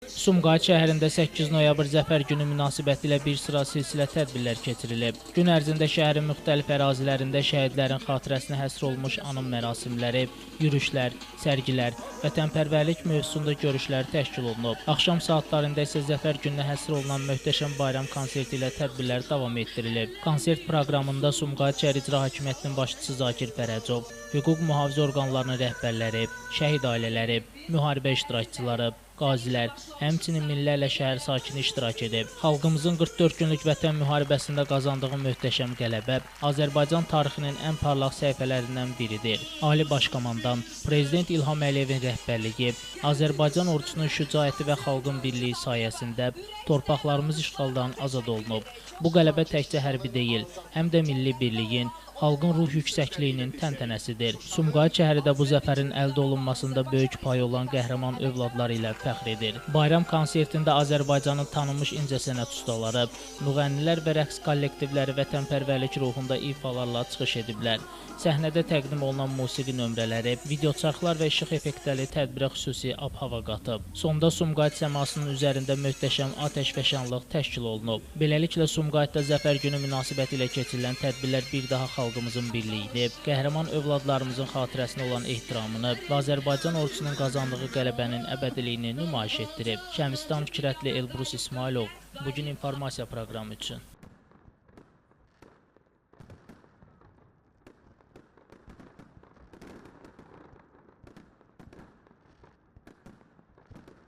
Sumqayıt şəhərində 8 noyabr Zəfər günü münasibətilə bir sıra silsilə tədbirlər keçirilib. Gün ərzində şəhərin müxtəlif ərazilərində şəhidlərin xatirəsinə həsr olmuş anım mərasimləri, yürüşlər, sərgilər, vətənpərvərlik mövzusunda görüşlər təşkil olunub. Axşam saatlarında isə Zəfər gününə həsr olunan möhtəşəm bayram konserti ilə tədbirlər davam etdirilib. Konsert proqramında Sumqayıt şəhər İcra Hakimiyyətinin başçısı Zakir Fərəcov, hüquq mühafizə orqanlarının rəhbərləri, şəhid ailələri, müharibə iştirakçıları, qazilər, həmçinin minlərlə şəhər sakini iştirak edib. Xalqımızın 44 günlük vətən müharibəsində qazandığı möhtəşəm qələbə Azərbaycan tarixinin ən parlaq səhifələrindən biridir. Ali Baş Komandan Prezident İlham Əliyevin rəhbərliyi, Azərbaycan ordusunun şücaəti və xalqın birliyi sayəsində torpaqlarımız işğaldan azad olunub. Bu qələbə təkcə hərbi deyil, həm də milli birliyin, xalqın ruh yüksəkliyinin təntənəsidir. Sumqayıt şəhəri də bu zəfərin əldə olunmasında böyük pay olan qəhrəman övladları ilə fəxr edir. Bayram konsertində Azərbaycanın tanınmış incəsənət ustaları, müğənnilər və rəqs kollektivləri vətənpərvərlik ruhunda ifalarla çıxış ediblər. Səhnədə təqdim olunan musiqi nömrələri, videoçarxlar və işıq effektləri tədbirə xüsusi ab-hava qatıb. Sonda Sumqayıt səmasının üzərində möhtəşəm atəşfəşanlıq təşkil olunub. Beləliklə Sumqayıtda Zəfər günü münasibətilə keçirilən tədbirlər bir daha xalqımızın birliyini, qəhrəman övladlarımızın xatirəsinə olan ehtiramını və Azərbaycan ordusunun qazandığı qələbənin əbədiliyini nümayiş etdirib. Şəmistan Fikrətli, Elbrus İsmailov, bugün informasiya proqramı üçün.